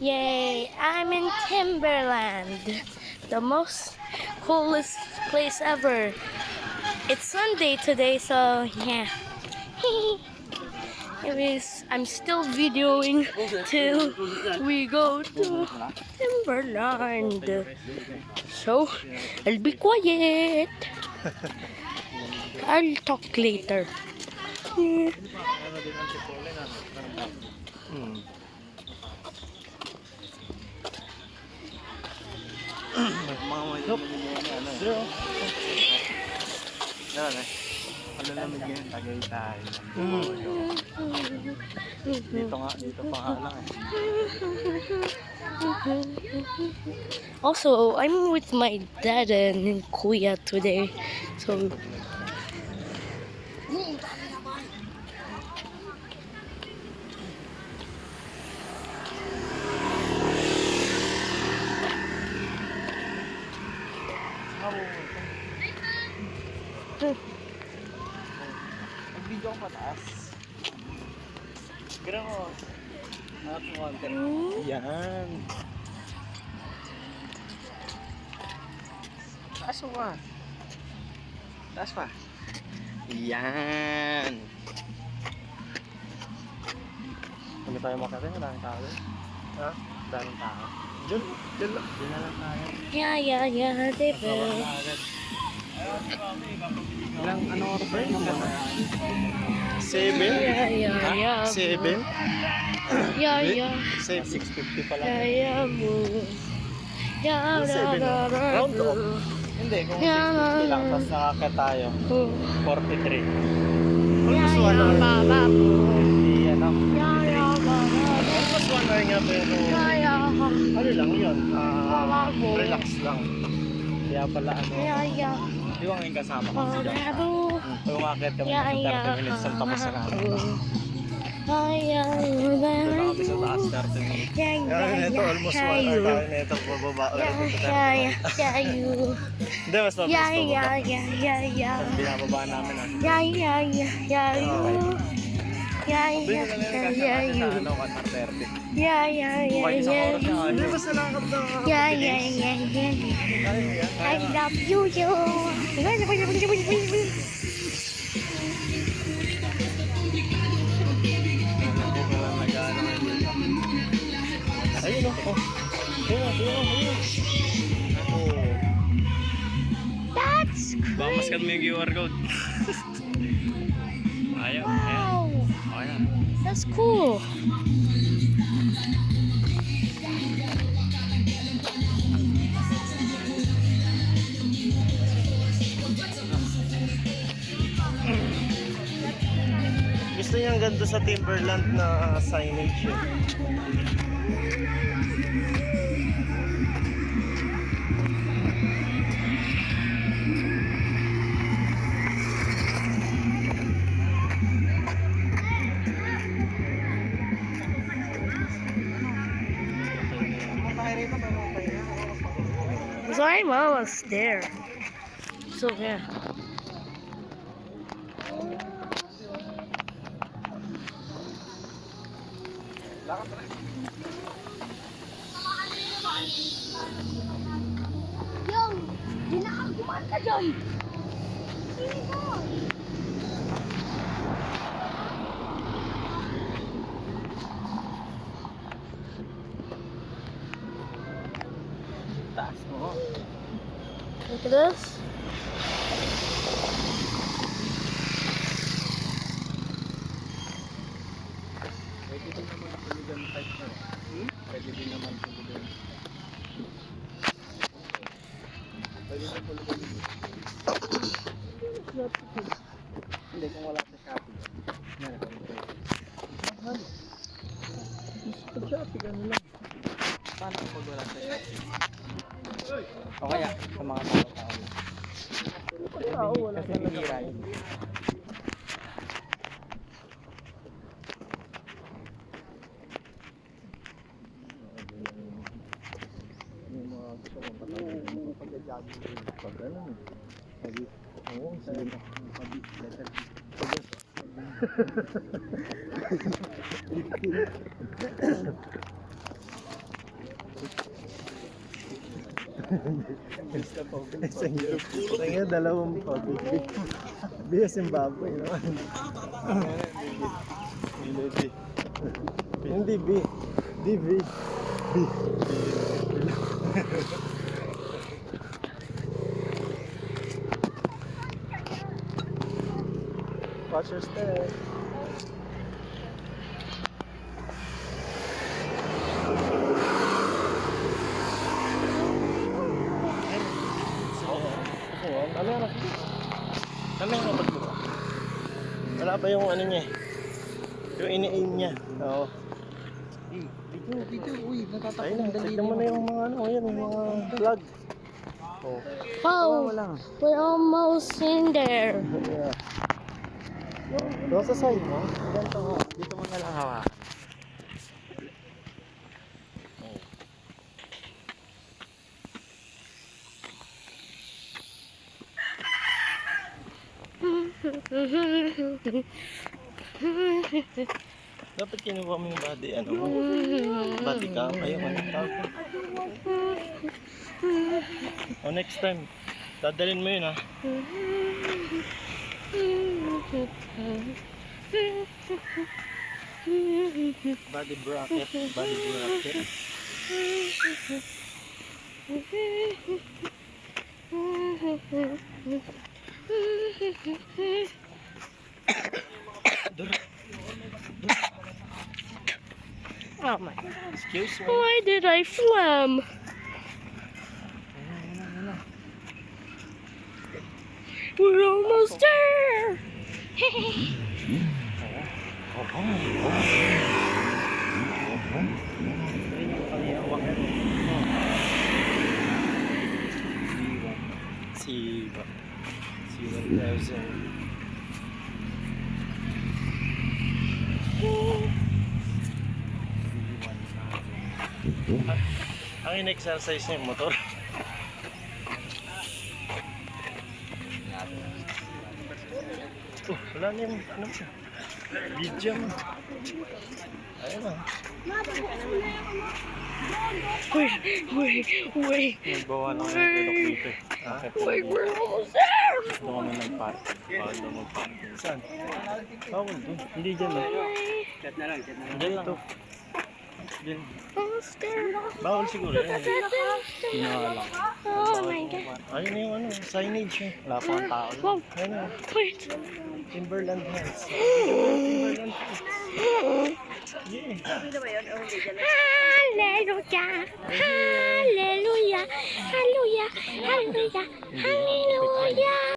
Yay! I'm in Timberland, the most coolest place ever. It's Sunday today, so yeah. Anyways, I'm still videoing till we go to Timberland. So, I'll be quiet. I'll talk later. Yeah. Ano lamig yun, Tagaytay. Dito pa nga lang eh. Also, I'm with my dad and Kuya today. So, Mag-video ko pataas. Gira mo. Hanap mo konti. Yan. Taas mo pa. Taas pa. Yan. Kami tayo makakita. Maraming tao. Ha? Maraming tao. Diyan. Diyan lang. Diyan na lang tayo. yeah, diba? Ilang ano oras ba yun? 7? Yeah. 7? Yeah. 6:50 pa lang. Yeah, Round off. Hindi, kung 6:50 lang, tapos nakakit tayo. 43. Almost 1 hour. Hindi, ano? Almost 1 hour nga pero ano lang yun, relax lang. Kaya pala ano, di ba ngayon kasama ko siya? Pag umakit kami sa 30 minutes, ang tapos na natin. Doon na kami sa taas 30 minutes. Kaya nito, almost 1 hour tayo na itong bababa ulit. Hindi, mas mabilis pababa. Pag binababa namin Pwede na lang kasi natin sa ano, 130. Mukha isang oras na ano. Hindi, basta nakakap na I love you. Ayun o. Ayun. That's Baka maskat mo yung QR code. Ayaw. wow. Ayan. That's cool. Gusto niya ang ganda sa Timberland na signage yun. Sorry, Mom was there. So yeah. Yung, dinakagumaan ka dyan. Taas mo. Look at this. Pwede din naman tulugan type na. Pwede din naman tulugan. Pwede din tulugan. Hindi, kung wala sa Shopee. Yan, pwede. Pag Shopee, ano lang. Paano pag wala sa Shopee? O kaya, sa mga tao-tao. Kasi hinira yun. Yung mga gusto kong patawin. Pag-jogging. Pag ano. Oo, sabi na. Letter Isang group. Kaya dalawang public. Biya Zimbabwe naman. Hindi B. DV. B. Watch your step. Ano yung magbuka? Wala pa yung ano niya eh. Yung ini-aim niya. Oo. Video, uy, Ayun natatakot na, ng daliri tignan mo na yung mga ano, yan, yung mga vlog. Oh. Wow, lang. we're almost in there. Yeah. Doon sa side mo, Ganito ko, dito mo na lang hawakan. dapat kinuha mo yung body, ano mo? Body cam, ayun, ano tawag ko. Oh, next time, dadalhin mo yun ha. Body bracket, body bracket. Oh my. Excuse me. Why did I phlegm? We're almost there. C1000. Ang in-exercise niya yung motor. Wala na yung ano siya. Video mo. Ayun na. Wait. Nagbawa lang ng ilok dito eh. Wait, we're almost there. Doon kami nag-park. Bawal doon mag-park. Saan? Bawal doon. Hindi dyan eh. Dyan lang. Dyan. Almost there. Bawal siguro yan. Hinahalang. Oh my God. Ayun na yung ano, signage eh. Wala pa ang tao. Wow. Ayun na. Wait. Timberland Heights. Timberland Heights. Yeah. Hallelujah. Hallelujah. Hallelujah. Hallelujah. Hallelujah.